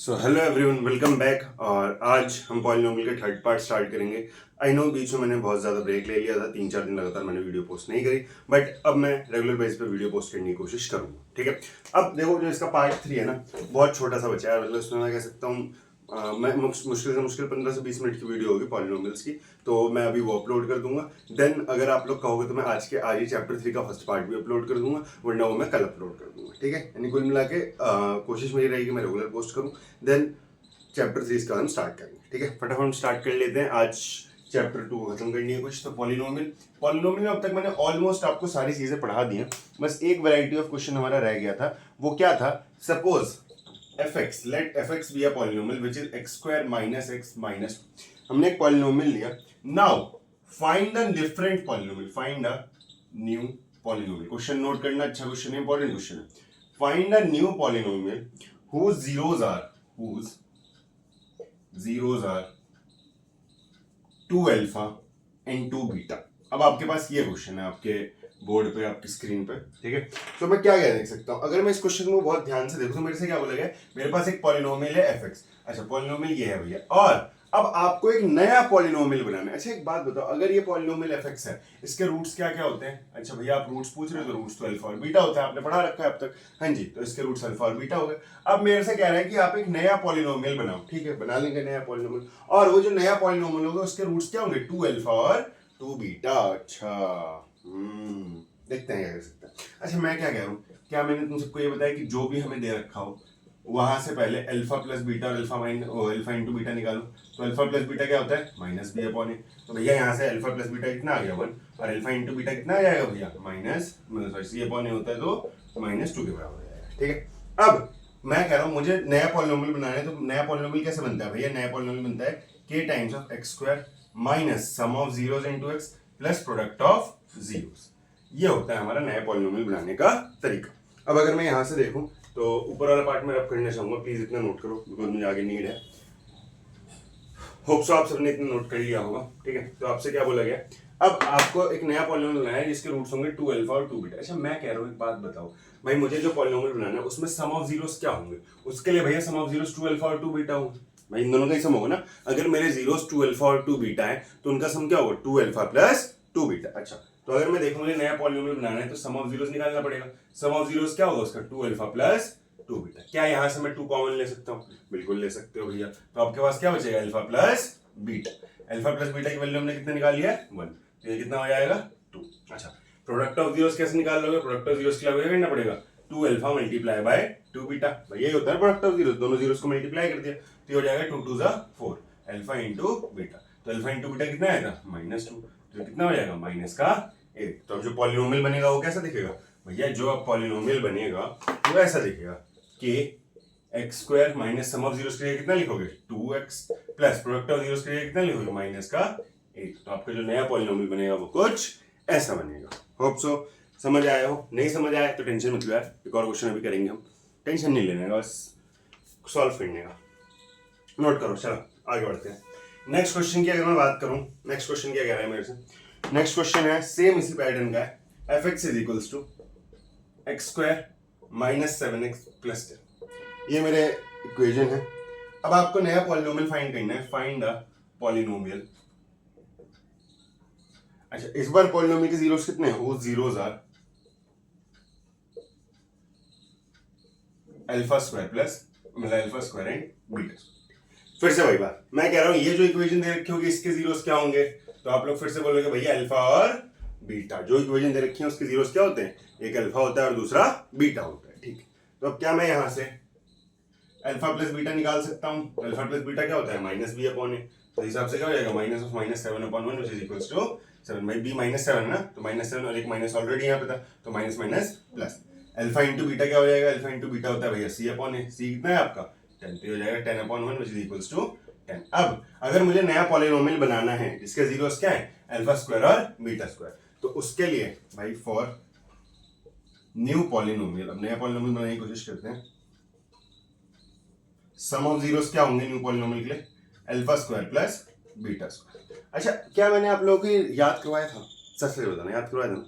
So hello everyone, welcome back. और आज हम पॉलिनोमियल के थर्ड पार्ट स्टार्ट करेंगे। आई नो बीच में मैंने बहुत ज़्यादा ब्रेक ले लिया था, 3-4 दिन लगातार मैंने वीडियो पोस्ट नहीं करी, बट अब मैं रेगुलर बेस पे वीडियो पोस्ट करने की कोशिश करूँगा। ठीक है, अब देखो जो इसका पार्ट 3 है ना, बहुत छोटा सा बचा है। मतलब इसमें मैं कह सकता हूँ मैं मुश्किल से मुश्किल 15 से 20 मिनट की वीडियो होगी पॉलिनोमियल्स की, तो मैं अभी वो अपलोड कर दूंगा। देन अगर आप लोग कहोगे तो मैं आज ही चैप्टर 3 का फर्स्ट पार्ट भी अपलोड कर दूंगा, वरना वो मैं कल अपलोड कर दूंगा। ठीक है, यानी कुल मिला के कोशिश मेरी रहेगी मैं रेगुलर पोस्ट करूँ। देन चैप्टर 3 इसका हम स्टार्ट करेंगे। ठीक है, फटाफट हम स्टार्ट कर लेते हैं। आज चैप्टर 2 खत्म करनी है कुछ, तो पॉलिनोमियल पॉलिनोमियल में अब तक मैंने ऑलमोस्ट आपको सारी चीजें पढ़ा दी हैं। बस एक वैरायटी ऑफ क्वेश्चन हमारा रह गया था, वो क्या था? Suppose fx, let fx be a polynomial which is x square minus x minus 2. हमने एक पॉलिनोमियल लिया। Now find the different polynomial, find a new polynomial. Question note करना, अच्छा क्वेश्चन है, इंपॉर्टेंट क्वेश्चन है। Find a new polynomial whose zeros are 2 alpha and 2 beta. अब आपके पास ये क्वेश्चन है आपके बोर्ड पे, आपकी स्क्रीन पे। ठीक है, तो मैं क्या देख सकता हूँ? अगर मैं इस क्वेश्चन को बहुत ध्यान से देखूं तो मेरे से क्या बोला गया? मेरे पास एक पॉलिनोमियल है fx। अच्छा, पॉलिनोमियल ये है भैया, और अब आपको एक नया पॉलिनोमियल बनाना है। अच्छा एक बात बताओ, अगर ये पॉलिनोमियल fx है, इसके रूट्स क्या क्या होते हैं? अच्छा भैया आप रूट्स पूछ रहे हो, तो रूट्स तो अल्फा और बीटा होता है, आपने पढ़ा रखा है अब तक। हाँ जी, तो इसके रूट्स अल्फा और बीटा हो गए। अब मेरे से कह रहा है कि आप एक नया पॉलिनोमियल बनाओ। ठीक है, बना लेंगे नया पॉलिनोमियल, और वो जो नया पॉलिनोमियल होगा उसके रूट्स क्या होंगे? 2 अल्फा और 2 बीटा। अच्छा देखते हैं क्या कर सकते हैं। अच्छा मैं क्या कह रहा हूँ, क्या मैंने तुम सबको ये बताया कि जो भी हमें दे रखा हो वहां से पहले अल्फा प्लस बीटा और अल्फा इंटू बीटा निकालो। तो अल्फा प्लस बीटा क्या होता है? Minus b upon a. तो भैया यहाँ से अल्फा प्लस बीटा कितना आ गया? 1, और अल्फा इंटू बीटा कितना आ जाएगा भैया? माइनस सी अपॉन ए होता है तो -2 के बराबर आ जाएगा। ठीक है, अब मैं कह रहा हूँ मुझे नया पॉलिनोमियल बनाना है। तो नया पॉलिनोमियल कैसे बनता है भैया? नया पॉलिनोमियल बनता है k times of x square minus sum of zeros into x plus product of zeros. ये होता है हमारा नया पॉलिनोमियल बनाने का तरीका। अब अगर मैं यहां से देखूं तो ऊपर वाला पार्ट मैं रब करना चाहूंगा, प्लीज इतना नोट करो बिकॉज मुझे आगे नीड है। होप सो आप सबने इतना नोट कर लिया होगा। ठीक है, तो आपसे क्या बोला गया? अब आपको एक नया पॉलिनोमियल बनाना है जिसके रूट्स होंगे 2 अल्फा और 2 बीटा। अच्छा मैं कह रहा हूँ एक बात बताओ भाई, मुझे जो पॉलिनोमियल बनाना है उसमें सम ऑफ जीरोस क्या होंगे? उसके लिए भैया सम ऑफ जीरोस 2 अल्फा और 2 बीटा होंगे। भाई इन दोनों का ही सम होगा ना। अगर मेरे जीरोस 2 अल्फा और 2 बीटा है तो उनका सम क्या होगा? 2 अल्फा प्लस 2 बीटा। अच्छा, तो अगर मैं देखूं मुझे नया पॉलिनोमियल बनाना है तो सम ऑफ जीरोस निकालना पड़ेगा। सम ऑफ जीरोस क्या होगा उसका? 2 अल्फा प्लस 2 बीटा। क्या यहां से मैं 2 कॉमन ले सकता हूं? बिल्कुल ले सकते हो भैया। तो आपके पास क्या बचेगा? Alpha plus beta. Alpha plus beta की वैल्यू हमने कितना निकाली है? 1। तो ये कितना हो जाएगा? 2। अच्छा, प्रोडक्ट ऑफ जीरोस कैसे निकाल लोगे? प्रोडक्ट ऑफ जीरोस के लिए करना पड़ेगा 2 अल्फा मल्टीप्लाई बाय 2 बीटा। भाई ये होता है प्रोडक्ट ऑफ जीरोस, दोनों जीरोस को मल्टीप्लाई कर दिया तो हो जाएगा 2 2 4 अल्फा इंटू बीटा। तो अल्फा इंटू बीटा कितना आएगा? -2। तो कितना हो जाएगा? माइनस का 1। तो अब जो पॉलिनोमियल बनेगा वो कैसा दिखेगा भैया? जो अब पॉलिनोमियल बनेगा वो ऐसा दिखेगा कि x square minus sum of zeros के लिए कितना लिखोगे? 2x plus product of zeros के लिए कितना लिखोगे? माइनस का 1। तो आपका जो नया पॉलिनोमियल बनेगा वो कुछ ऐसा बनेगा। होप सो समझ आया हो। नहीं समझ आया तो टेंशन मत लो यार, एक और क्वेश्चन अभी करेंगे हम। टेंशन नहीं लेने का, बस सॉल्व करने का। नोट करो, चलो आगे बढ़ते हैं। नेक्स्ट क्वेश्चन की अगर मैं बात करूं, नेक्स्ट क्वेश्चन क्या कह रहा है मेरे से? नेक्स्ट क्वेश्चन है सेम इसी पैटर्न का है। fx is equals to x square minus 7x plus 10। ये मेरे इक्वेशन है। अब आपको नया पॉलिनोमियल फाइंड करना है। Find a polynomial. अच्छा इस बार पॉलिनोमियल के जीरोस कितने हैं? वो zeros are alpha square plus मतलब अल्फा स्क्वायर एंड बीटा। फिर से वही बात मैं कह रहा हूं, ये जो इक्वेशन दे रखी होगी इसके जीरोस क्या होंगे? तो आप लोग फिर से बोलोगे भैया अल्फा और बीटा। जो इक्वेशन दे रखी है उसके जीरोस क्या होते हैं? एक अल्फा होता है और दूसरा बीटा होता है। ठीक है, तो अब क्या मैं यहां से अल्फा प्लस बीटा निकाल सकता हूं? अल्फा प्लस बीटा क्या होता है? Minus b upon a. तो हिसाब से क्या हो जाएगा? Minus of -7 upon 1 which is equals to 7। भाई बी -7 ना, तो -7 और एक माइनस ऑलरेडी यहाँ पे था तो minus minus plus. Alpha into beta क्या हो जाएगा? अल्फा इंटू बीटा होता है भैया सी अपॉन ए। सी कितना है आपका? 10। तो हो जाएगा 10 upon 1 which is equals to 10। अब अगर मुझे नया पॉलिनोमियल बनाना है जिसके जीरोस क्या है? अल्फा स्क्वायर और बीटा स्क्वायर, तो उसके लिए भाई फॉर न्यू पॉलिनोमियल, अब नया पॉलिनोमियल बनाने की कोशिश करते हैं। सम ऑफ जीरोस क्या होंगे न्यू पॉलिनोमियल के लिए? Alpha square plus beta square. अच्छा क्या मैंने आप लोगों को याद करवाया था? सच से बताना, याद करवाया था ना?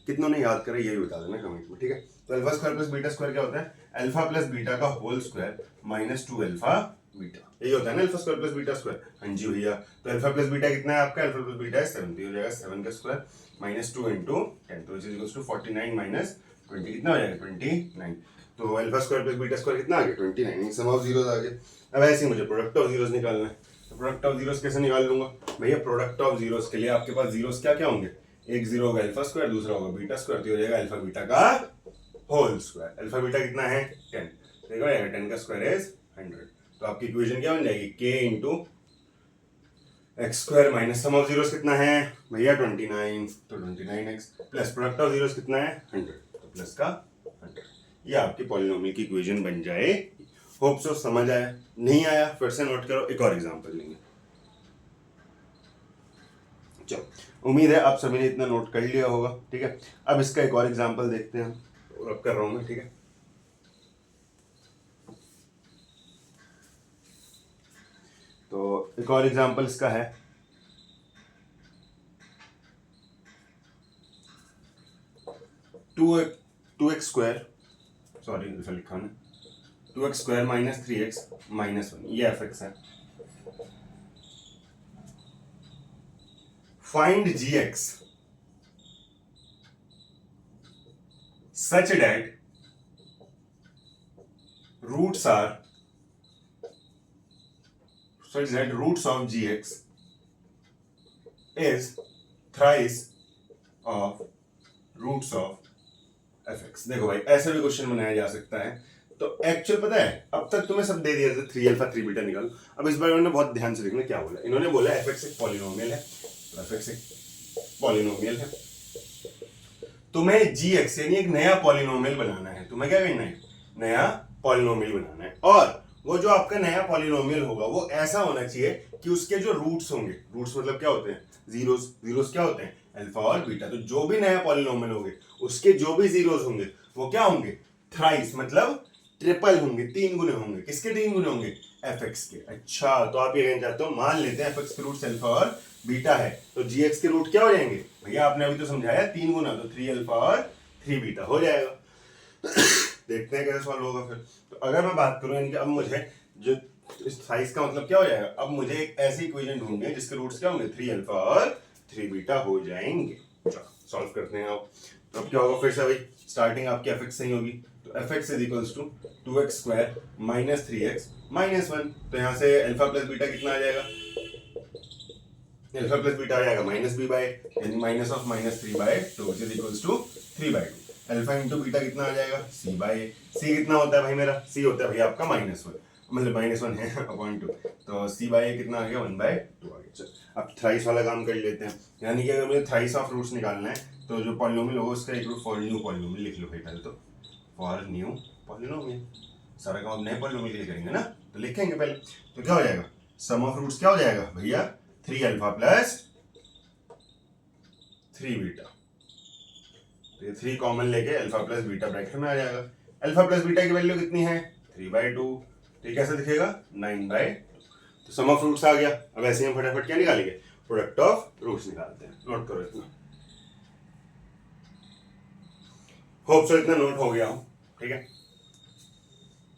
कितनों ने याद करा ये भी बता देना कमेंट में। ठीक है, तो alpha square plus beta square क्या होता है? अल्फा प्लस बीटा का whole square minus 2 alpha beta, यही होता है ना alpha square plus beta square. हाँ जी भैया, तो अल्फा प्लस बीटा कितना है आपका, अल्फा प्लस बीटा है 7, तो हो जाएगा 7 का स्क्वायर माइनस 2 इंटू 10, तो इज इक्वल्स टू 49 माइनस 20, कितना हो जाएगा 29। तो alpha square plus beta square कितना आ गया 29, सम ऑफ जीरोस आ गया। अब ऐसे ही मुझे प्रोडक्ट ऑफ जीरोस निकालना है, तो प्रोडक्ट ऑफ जीरोस कैसे निकाल लूंगा भैया, प्रोडक्ट ऑफ जीरोस के लिए आपके पास जीरोस क्या क्या होंगे, एक जीरो होगा अल्फा स्क्वायर, दूसरा होगा बीटा स्क्वायर, तो हो जाएगा अल्फा बीटा का होल स्क्वायर। अल्फा बीटा कितना है 10, देखो 10 का स्क्वायर इज 100, तो आपकी इक्वेशन क्या बन जाएगी k into x square minus sum of zeros कितना है भैया 29, तो 29x plus product of zeros कितना है 100, तो प्लस का 100, ये आपकी पॉलिनोमियल की इक्वेशन बन जाए। होप सो समझ आया, नहीं आया फिर से नोट करो, एक और एग्जांपल लेंगे। चलो, उम्मीद है आप सभी ने इतना नोट कर लिया होगा, ठीक है। अब इसका एक और एग्जांपल देखते हैं हम, रब कर रहा हूं मैं, ठीक है। तो एक और एग्जांपल इसका है, टू एक्स स्क्वायर, सॉरी ऐसा लिखा है 2x square minus 3x minus 1, ये एफ एक्स है। Find gx such that roots of gx is thrice of roots of fx। देखो भाई, ऐसा भी क्वेश्चन बनाया जा सकता है। तो एक्चुअल पता है, अब तक तुम्हें सब दे दिया था 3 अल्फा 3 बीटा निकालो। अब इस बार इन्होंने बहुत ध्यान से देखना क्या बोला, इन्होंने बोला fx एक पॉलिनोमियल है, तो fx एक पॉलिनोमियल है, तुम्हें gx यानी एक नया पॉलिनोमियल बनाना है। तुम्हें क्या करना है, नया पॉलिनोमियल बनाना है, और वो जो आपका नया पॉलिनोमियल होगा वो ऐसा होना चाहिए कि उसके जो रूट्स होंगे, रूट्स मतलब क्या होते हैं, जीरोस, जीरोस क्या होते हैं अल्फा और बीटा, तो जो भी नया पॉलिनोमियल होंगे उसके जो भी जीरोस होंगे वो क्या होंगे, थ्राइस मतलब ट्रिपल होंगे, 3 गुने होंगे। किसके 3 गुने होंगे, fx के। अच्छा, तो आप ये कहना चाहते हो, मान लेते हैं fx के रूट्स अल्फा और बीटा है, तो gx के रूट क्या हो जाएंगे भैया, आपने अभी तो समझाया 3 गुना, तो 3 अल्फा और 3 बीटा हो जाएगा। देखते हैं कैसे सॉल्व होगा फिर। तो अगर मैं बात करूं, यानी कि अब मुझे जो इस साइज का मतलब क्या हो जाएगा, अब मुझे एक ऐसी इक्वेशन ढूंढनी है जिसके रूट्स क्या होंगे 3 अल्फा और 3 बीटा हो जाएंगे। सॉल्व करते हैं आप। अब क्या होगा फिर से भाई, स्टार्टिंग आपकी fx सही होगी, तो fx is equals to 2x square minus 3x minus 1, तो यहाँ से अल्फा प्लस बीटा कितना आ जाएगा, अल्फा प्लस बीटा आ जाएगा माइनस b बाय, यानी minus of minus 3 by 2 is equals to 3 by 2। Alpha into beta कितना आ जाएगा c बाय, c कितना होता है भाई मेरा, c होता है भाई आपका माइनस 1, मतलब माइनस 1 है अपॉन 2, तो c बाय कितना आ गया 1 बाय 2 आ गया। चल अब थ्राइस वाला काम कर लेते हैं, यानी कि अगर मुझे थ्राइस ऑफ रूट्स निकालना है, तो जो पॉलिनोमियल होगा उसका एक रूट फॉर न्यू पॉलिनोमियल लिख लो भाई पहले, तो फॉर न्यू पॉलिनोमियल, सारा काम नए पॉलिनोमियल के लिए करेंगे ना, तो लिखेंगे पहले। तो क्या हो जाएगा, सम ऑफ रूट्स क्या हो जाएगा भैया 3 अल्फा प्लस 3 बीटा, तो ये 3 कॉमन लेके अल्फा प्लस बीटा ब्रैकेट में आ जाएगा। अल्फा प्लस बीटा की वैल्यू कितनी है 3 बाय 2, तो ये कैसे दिखेगा 9 बाय 2, तो सम ऑफ रूट्स आ गया। अब ऐसे हम फटाफट क्या निकालेंगे, प्रोडक्ट ऑफ रूट्स निकालते हैं। नोट करो इतना, होप सो इतना नोट हो गया हो, ठीक है।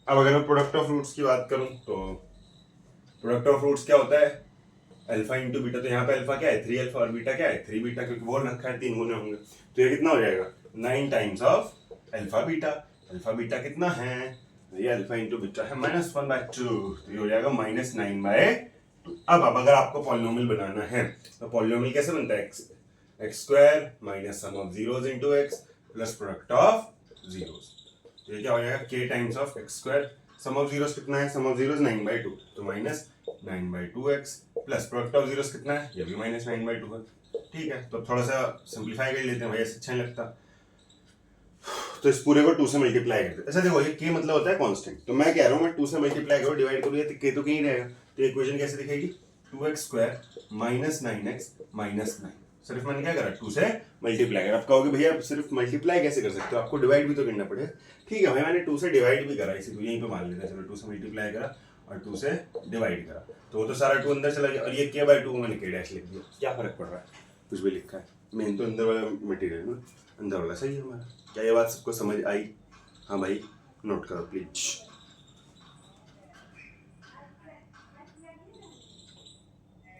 अब अगर मैं प्रोडक्ट ऑफ रूट्स की बात करूं, तो प्रोडक्ट ऑफ रूट्स क्या होता है, अल्फा इंटू बीटा, तो यहाँ पे अल्फा क्या है 3 अल्फा और बीटा क्या है 3 बीटा, क्योंकि बोल रखा है 3 गुने होंगे, तो ये कितना हो जाएगा 9 times of alpha beta. Alpha beta कितना है, ये अल्फा इंटू बीटा है माइनस 1 बाय 2, तो ये हो जाएगा माइनस 9 बाय 2। अब अगर आपको पॉलिनोमियल बनाना है, तो पॉलिनोमियल कैसे बनता है, x square minus sum of zeros into x plus product of zeros, तो ये क्या हो जाएगा k times of x square, sum of zeros कितना है, सम ऑफ जीरोस 9 बाय 2, तो minus 9 by 2x plus product of zeros कितना है, ये भी माइनस 9 बाय 2 है। ठीक है, तो थोड़ा सा सिंपलीफाई कर लेते हैं भाई, ऐसे अच्छा नहीं लगता, तो इस पूरे को 2 से मल्टीप्लाई करते हैं। अच्छा देखो, ये k मतलब होता है कांस्टेंट, तो मैं कह रहा हूँ मैं 2 से मल्टीप्लाई करो, डिवाइड करो, ये k तो कहीं रहेगा, तो इक्वेशन कैसे दिखेगी 2x square minus 9x minus 9, सिर्फ मैंने क्या करा 2 से मल्टीप्लाई करा। आप कहोगे भैया सिर्फ मल्टीप्लाई कैसे कर सकते हो, आपको डिवाइड भी तो करना पड़ेगा। ठीक है भाई, मैंने 2 से डिवाइड भी करा, इसी को यहीं पे मान लेते हैं, चलो 2 से मल्टीप्लाई करा और 2 से डिवाइड करा, तो वो तो सारा 2 अंदर चला गया, और ये k बाय 2 को मैंने k डैश लिख दिया, क्या फर्क पड़ रहा है, कुछ भी लिखा है, मेन तो अंदर वाला मटेरियल ना, अंदर वाला सही है हमारा। क्या ये बात सबको समझ आई, हाँ भाई नोट करो प्लीज।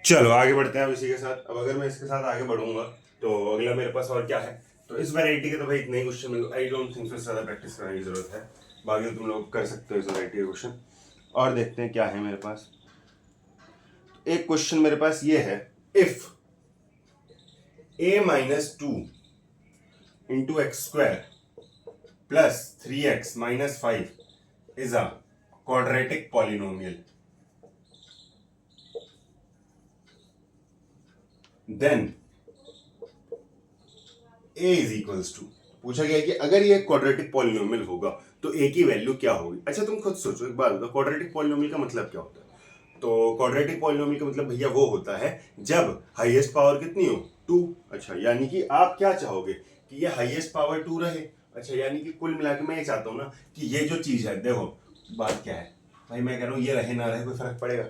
चलो आगे बढ़ते हैं अब इसी के साथ। अब अगर मैं इसके साथ आगे बढ़ूंगा तो अगला मेरे पास और क्या है, तो इस वैरायटी के तो भाई इतने ही question, I don't think so ज़्यादा प्रैक्टिस करने की जरूरत है, बाकी तो तुम लोग कर सकते हो इस वैरायटी के क्वेश्चन। और देखते हैं क्या है मेरे पास। एक क्वेश्चन मेरे पास ये है, if a-2 into x square plus 3x minus 5 is a quadratic polynomial, then a is equals to, पूछा गया है कि अगर ये क्वाड्रेटिक पॉलिनोमियल होगा तो a की वैल्यू क्या होगी। अच्छा तुम खुद सोचो एक बात बताओ, क्वाड्रेटिक पॉलिनोमियल का मतलब क्या होता है। तो क्वाड्रेटिक पॉलिनोमियल का मतलब भैया वो होता है जब हाईएस्ट पावर कितनी हो 2। अच्छा यानी कि आप क्या चाहोगे कि ये हाईएस्ट पावर 2 रहे। अच्छा यानी कि कुल मिला के मैं ये चाहता हूँ ना कि ये जो चीज है, देखो बात क्या है भाई, मैं कह रहा हूँ ये रहे ना रहे कोई फर्क पड़ेगा।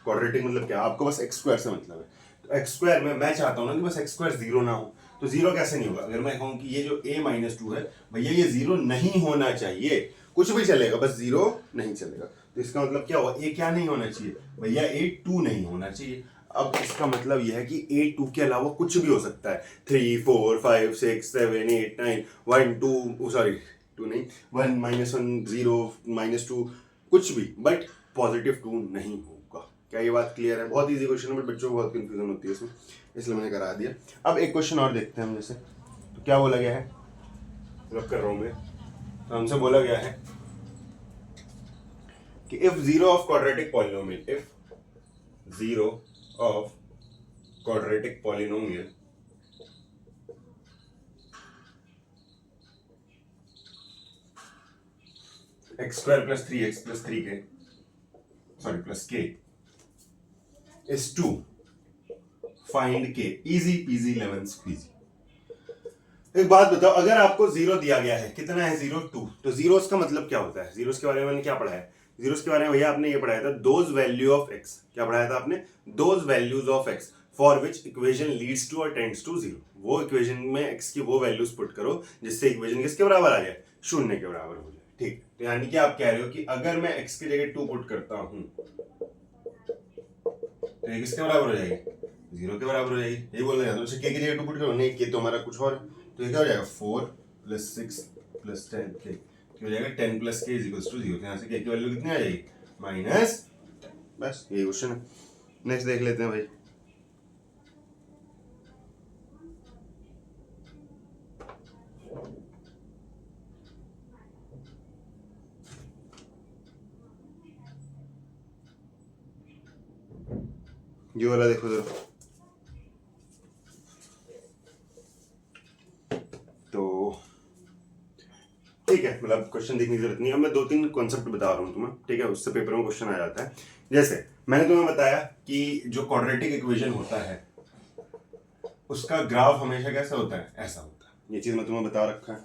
क्वाड्रेटिक मतलब क्या, आपको बस एक्स स्क्वायर से मतलब है, तो एक्स स्क्वायर में मैं चाहता हूँ ना कि बस एक्स स्क्वायर जीरो ना हो। तो जीरो कैसे नहीं होगा, अगर मैं कहूँ कि ये जो a-2 है भैया ये जीरो नहीं होना चाहिए, कुछ भी चलेगा बस जीरो नहीं चलेगा। तो इसका मतलब क्या हुआ, a क्या नहीं होना चाहिए भैया, a2 नहीं होना चाहिए। अब इसका मतलब यह है कि a2 के अलावा कुछ भी हो सकता है, 3 4 5 6 7 8 9 1 2 सॉरी 2 नहीं 1 -1 0 -2 कुछ भी, बट पॉजिटिव 2 नहीं होगा। क्या ये बात क्लियर है। बहुत इजी क्वेश्चन है बट बच्चों को बहुत कंफ्यूजन होती है इसमें, इसलिए मैंने करा दिया। अब एक क्वेश्चन और देखते हैं हम, जैसे तो क्या बोला गया है, रब कर रहा हूँ मैं, तो हमसे बोला गया है कि if zero of quadratic polynomial, if zero of quadratic polynomial x square plus 3x plus 3k sorry plus k is 2, find k, easy peasy lemon squeezy। एक बात बताओ, अगर आपको जीरो दिया गया है, कितना है जीरो 2, तो जीरोस का मतलब क्या होता है, जीरोस के बारे में मैंने क्या पढ़ा है, जीरोस के बारे में भैया आपने ये पढ़ाया था, दोज वैल्यू ऑफ एक्स, क्या पढ़ाया था आपने, those values of x for which equation leads to और टेंड्स टू जीरो। वो इक्वेशन में एक्स की वो वैल्यूज पुट करो जिससे इक्वेशन किसके बराबर आ जाए, शून्य के बराबर हो जाए। ठीक, तो यानी कि आप कह रहे हो कि अगर मैं एक्स की जगह 2 पुट करता हूं तो ये किसके बराबर हो जाएगी, जीरो के बराबर हो जाएगी। ये बोल रहे हैं तो के की जगह 2 पुट करो, नहीं के तो हमारा कुछ और, तो ये क्या हो जाएगा 4 + 6 + 10 के हो जाएगा 10 + k = 0। यहाँ से के की वैल्यू कितनी आ जाएगी, -, बस यही क्वेश्चन है। नेक्स्ट देख लेते हैं भाई। ये वाला देखो जरा, तो ठीक है, मतलब क्वेश्चन देखने की जरूरत नहीं है। अब मैं 2-3 कॉन्सेप्ट बता रहा हूँ तुम्हें, ठीक है, उससे पेपर में क्वेश्चन आ जाता है। जैसे मैंने तुम्हें बताया कि जो क्वाड्रेटिक इक्वेशन होता है उसका ग्राफ हमेशा कैसा होता है, ऐसा होता है। ये चीज मैं तुम्हें बता रखा है,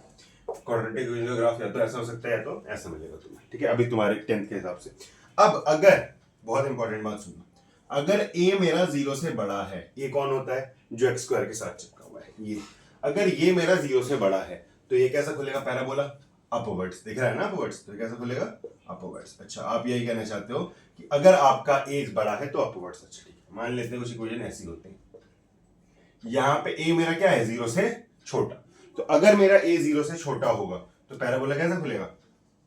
क्वाड्रेटिक इक्वेशन का ग्राफ या तो ऐसा हो सकता है या तो ऐसा मिलेगा तुम्हें, ठीक है, अभी तुम्हारे 10th के हिसाब से। अब अगर, बहुत इंपॉर्टेंट बात सुनना, अगर a मेरा 0 से बड़ा है, a कौन होता है, जो एक्स स्क्वायर के साथ चिपका हुआ है ये, अगर ये मेरा 0 से बड़ा है तो ये कैसा खुलेगा, पैराबोला अपवर्ड्स, दिख रहा है ना अपवर्ड्स, तो कैसा खुलेगा अपवर्ड्स। अच्छा आप यही कहना चाहते हो कि अगर आपका a बड़ा है तो अपवर्ड्स। अच्छा ठीक है, मान लेते हैं कुछ इक्वेशन ऐसी होती है, यहाँ पे a मेरा क्या है 0 से छोटा, तो अगर मेरा a 0 से छोटा होगा तो पैराबोला कैसा खुलेगा,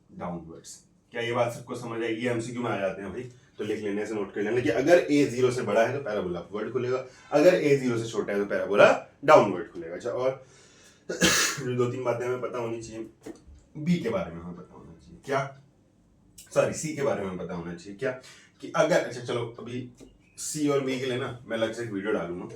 डाउनवर्ड्स। क्या ये बात सबको समझ आएगी, एमसीक्यू में आ जाते हैं भाई, तो लिख लेने से नोट कर लेना कि अगर a 0 से बड़ा है तो पैराबोला अपवर्ड खुलेगा, अगर a 0 से छोटा है तो पैराबोला डाउनवर्ड खुलेगा। अच्छा और जो 2-3 बातें हमें पता होनी चाहिए, b के बारे में हमें पता होना चाहिए, क्या सॉरी c के बारे में पता होना चाहिए, क्या कि अगर, अच्छा चलो अभी c और b के लिए ना मैं अलग से एक वीडियो डालूंगा,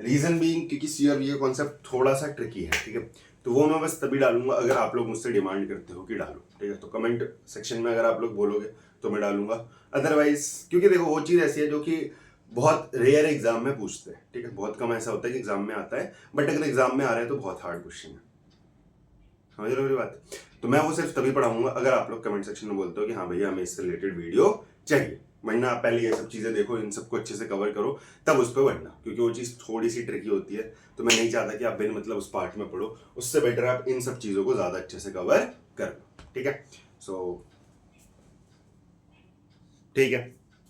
रीजन बीइंग क्योंकि सी और बी का कॉन्सेप्ट थोड़ा सा ट्रिकी है, ठीक है, तो वो मैं बस तभी डालूंगा अगर आप लोग मुझसे डिमांड करते हो कि डालो, ठीक है, तो कमेंट सेक्शन में अगर आप लोग बोलोगे तो मैं डालूंगा, अदरवाइज क्योंकि देखो वो चीज़ ऐसी है जो कि बहुत रेयर एग्जाम में पूछते हैं, ठीक है, बहुत कम ऐसा होता है कि एग्जाम में आता है, बट अगर एग्जाम में आ रहा है तो बहुत हार्ड क्वेश्चन है, समझ रहे हो मेरी बात। तो मैं वो सिर्फ तभी पढ़ाऊंगा अगर आप लोग कमेंट सेक्शन में बोलते हो कि हाँ भैया हमें इससे रिलेटेड वीडियो चाहिए, वरना आप पहले ये सब चीज़ें देखो, इन सबको अच्छे से कवर करो, तब उस पर बढ़ना, क्योंकि वो चीज़ थोड़ी सी ट्रिकी होती है, तो मैं नहीं चाहता कि आप बिन मतलब उस पार्ट में पढ़ो, उससे बेटर आप इन सब चीज़ों को ज़्यादा अच्छे से कवर कर लो, ठीक है। सो ठीक है,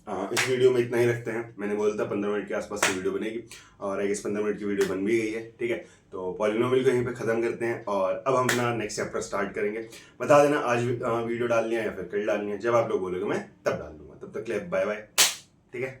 इस वीडियो में इतना ही रखते हैं। मैंने बोला था 15 मिनट के आसपास की वीडियो बनेगी और आई गेस 15 मिनट की वीडियो बन भी गई है। ठीक है, तो पॉलिनोमियल को यहीं पे ख़त्म करते हैं और अब हम अपना नेक्स्ट चैप्टर स्टार्ट करेंगे। बता देना आज वीडियो डालनी है या फिर कल डालनी है, जब आप लोग बोलोगे मैं तब डाल दूंगा। तब तक के लिए बाय बाय। ठीक है।